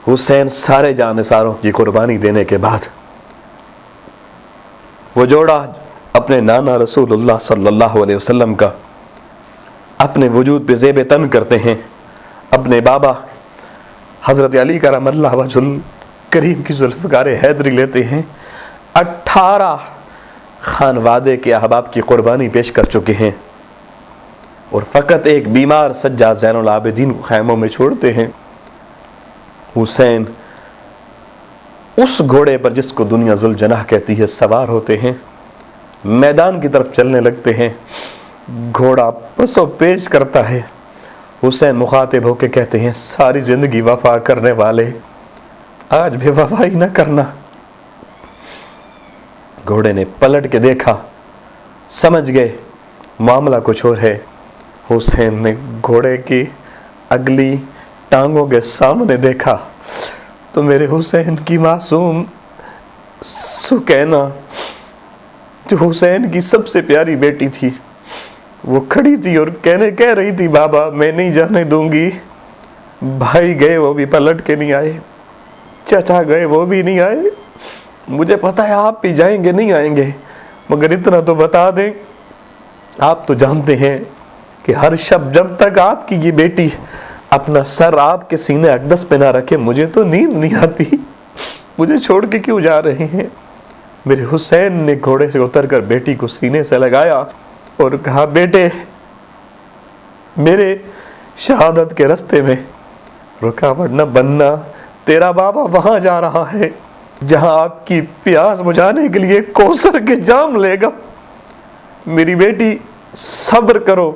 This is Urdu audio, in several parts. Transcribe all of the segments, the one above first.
حسین سارے جانثاروں کی قربانی دینے کے بعد وہ جوڑا اپنے نانا رسول اللہ صلی اللہ علیہ وسلم کا اپنے وجود پہ زیب تن کرتے ہیں، اپنے بابا حضرت علی کرم اللہ وجہ کریم کی ذوالفقار حیدری لیتے ہیں۔ 18 خانوادے کے احباب کی قربانی پیش کر چکے ہیں اور فقط ایک بیمار سجاد زین العابدین کو خیموں میں چھوڑتے ہیں۔ حسین اس گھوڑے پر جس کو دنیا ذوالجناح کہتی ہے سوار ہوتے ہیں، میدان کی طرف چلنے لگتے ہیں، گھوڑا پسو پیش کرتا ہے۔ حسین مخاطب ہو کے کہتے ہیں، ساری زندگی وفا کرنے والے آج بھی وفا ہی نہ کرنا۔ گھوڑے نے پلٹ کے دیکھا، سمجھ گئے معاملہ کچھ اور ہے۔ حسین نے گھوڑے کی اگلی ٹانگوں کے سامنے دیکھا تو میرے حسین کی معصوم سکینہ، جو حسین کی سب سے پیاری بیٹی تھی، وہ کھڑی تھی اور کہہ رہی تھی، بابا میں نہیں جانے دوں گی۔ بھائی گئے وہ بھی پلٹ کے نہیں آئے، چچا گئے وہ بھی نہیں آئے، مجھے پتا ہے آپ بھی جائیں گے نہیں آئیں گے، مگر اتنا تو بتا دیں، آپ تو جانتے ہیں کہ ہر شب جب تک آپ کی یہ بیٹی اپنا سر آپ کے سینے اقدس پہ نہ رکھے مجھے تو نیند نہیں آتی، مجھے چھوڑ کے کیوں جا رہے ہیں۔ میرے حسین نے گھوڑے سے اتر کر بیٹی کو سینے سے لگایا اور کہا، بیٹے میرے شہادت کے رستے میں رکاوٹ نہ بننا، تیرا بابا وہاں جا رہا ہے جہاں آپ کی پیاس بجھانے کے لیے کوثر کے جام لے گا، میری بیٹی صبر کرو۔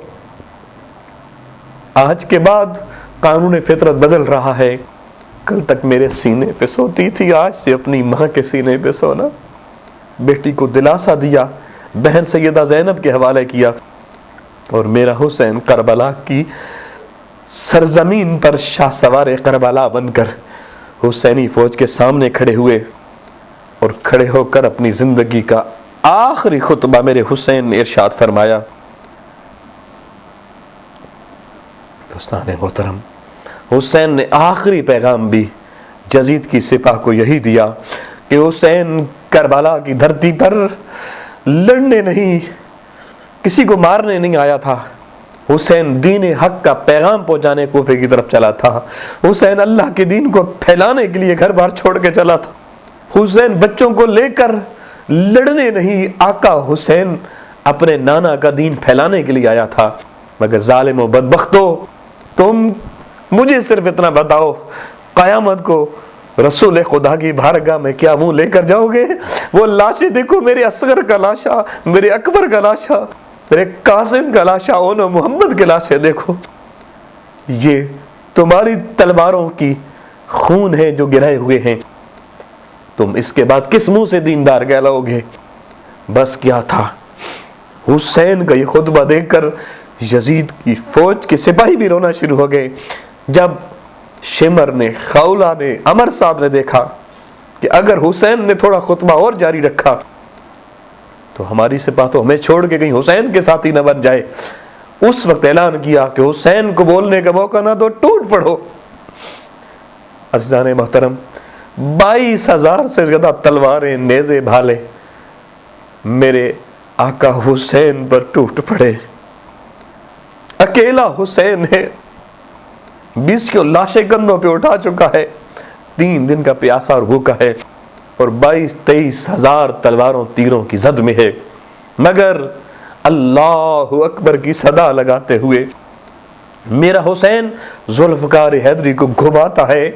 آج کے بعد قانون فطرت بدل رہا ہے، کل تک میرے سینے پہ سوتی تھی، آج سے اپنی ماں کے سینے پہ سونا۔ بیٹی کو دلاسا دیا، بہن سیدہ زینب کے حوالے کیا، اور میرا حسین کربلا کی سرزمین پر شاہ سوار کربلا بن کر حسینی فوج کے سامنے کھڑے ہوئے اور کھڑے ہو کر اپنی زندگی کا آخری خطبہ میرے حسین نے ارشاد فرمایا۔ دوستان محترم، حسین نے آخری پیغام بھی یزید کی سپاہ کو یہی دیا کہ حسین کربلا کی دھرتی پر لڑنے نہیں، کسی کو مارنے نہیں آیا تھا، حسین دین حق کا پیغام پہنچانے کوفے کی طرف چلا تھا، حسین اللہ کے دین کو پھیلانے کے لیے گھر بار چھوڑ کے چلا تھا، حسین بچوں کو لے کر لڑنے نہیں، آقا حسین اپنے نانا کا دین پھیلانے کے لیے آیا تھا۔ مگر ظالم و بدبختو، تم مجھے صرف اتنا بتاؤ، قیامت کو رسول خدا کی بارگاہ میں کیا منہ لے کر جاؤ گے؟ وہ لاشیں دیکھو، میرے اصغر کا لاشا، میرے اکبر کا لاشا، میرے قاسم کا لاشا، اون محمد کے لاشیں دیکھو، یہ تمہاری تلواروں کی خون ہے جو گرائے ہوئے ہیں، تم اس کے بعد کس منہ سے دیندار کہلاؤ گے؟ بس کیا تھا، حسین کا یہ خطبہ دیکھ کر یزید کی فوج کے سپاہی بھی رونا شروع ہو گئے۔ جب شمر نے، خولہ نے، عمر صاحب نے دیکھا کہ اگر حسین نے تھوڑا خطبہ اور جاری رکھا تو ہماری سپاہ تو ہمیں چھوڑ کے کہیں حسین کے ساتھی نہ بن جائے، اس وقت اعلان کیا کہ حسین کو بولنے کا موقع نہ دو، ٹوٹ پڑو۔ عزیزان محترم، 22,000 سے زیادہ تلواریں، نیزے، بھالے میرے آقا حسین پر ٹوٹ پڑے۔ اکیلا حسین ہے، 20 کی لاشیں کندھوں پہ اٹھا چکا ہے، 3 دن کا پیاسا اور بھوکا ہے، اور 22-23 ہزار تلواروں تیروں کی زد میں ہے، مگر اللہ اکبر کی صدا لگاتے ہوئے میرا حسین ذوالفقار حیدری کو گھماتا ہے،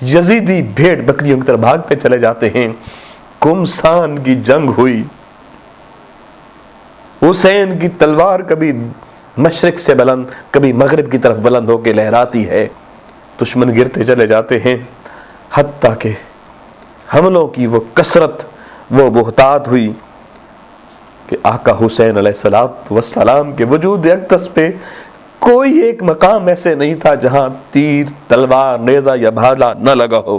یزیدی بھیڑ بکریوں کی طرح بھاگتے چلے جاتے ہیں۔ کمسان کی جنگ ہوئی، حسین کی تلوار کبھی مشرق سے بلند کبھی مغرب کی طرف بلند ہو کے لہراتی ہے، دشمن گرتے چلے جاتے ہیں، حتیٰ کہ حملوں کی وہ کثرت، وہ بہتات ہوئی کہ آقا حسین علیہ السلام کے وجود اقدس پہ کوئی ایک مقام ایسے نہیں تھا جہاں تیر، تلوار، نیزہ یا بھالا نہ لگا ہو۔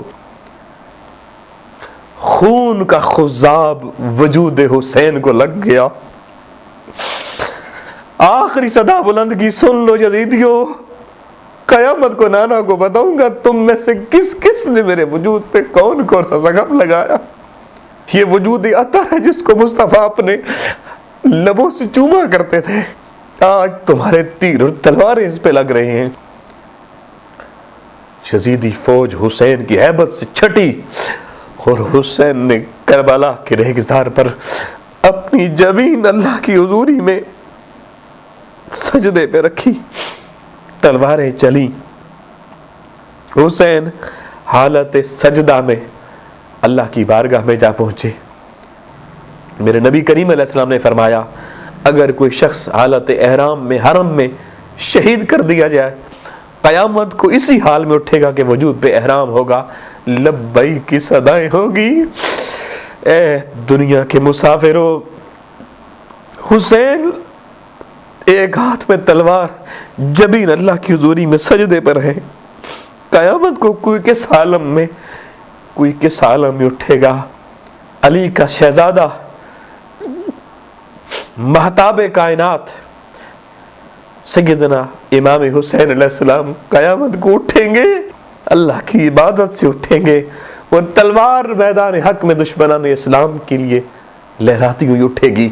خون کا خضاب وجود حسین کو لگ گیا۔ آخری صدا بلند کی، سن لو یزیدیو، قیامت کو نانا کو بتاؤں گا تم میں سے کس کس اس نے میرے وجود پہ کون کون سا زخم لگایا؟ یہ وجود عطر ہے جس کو مصطفیٰ اپنے لبوں سے چوما کرتے تھے، آج تمہارے تیر اور تلواریں اس پہ لگ رہے ہیں۔ یزیدی فوج حسین کی ہیبت سے چھٹی اور حسین نے کربلا کے ریگزار پر اپنی جبین اللہ کی حضوری میں سجدے پہ رکھی، تلواریں چلی۔ حسین حالت سجدہ میں اللہ کی بارگاہ میں جا پہنچے۔ میرے نبی کریم علیہ السلام نے فرمایا، اگر کوئی شخص حالت احرام میں حرم میں شہید کر دیا جائے، قیامت کو اسی حال میں اٹھے گا کہ وجود پہ احرام ہوگا، لبیک کی صدائیں ہوگی۔ اے دنیا کے مسافروں، حسین ایک ہاتھ میں تلوار، جبین اللہ کی حضوری میں سجدے پر ہے۔ قیامت کو کوئی کس عالم میں اٹھے گا؟ علی کا شہزادہ، مہتاب کائنات سیدنا امام حسین علیہ السلام قیامت کو اٹھیں گے، اللہ کی عبادت سے اٹھیں گے، وہ تلوار میدان حق میں دشمنان اسلام کے لیے لہراتی ہوئی اٹھے گی،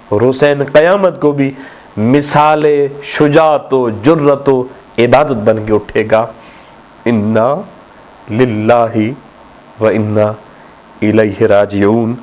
اور حسین قیامت کو بھی مثال شجاعت و جرت و عبادت بن کے اٹھے گا۔ انا للہ و انا الیہ راجعون۔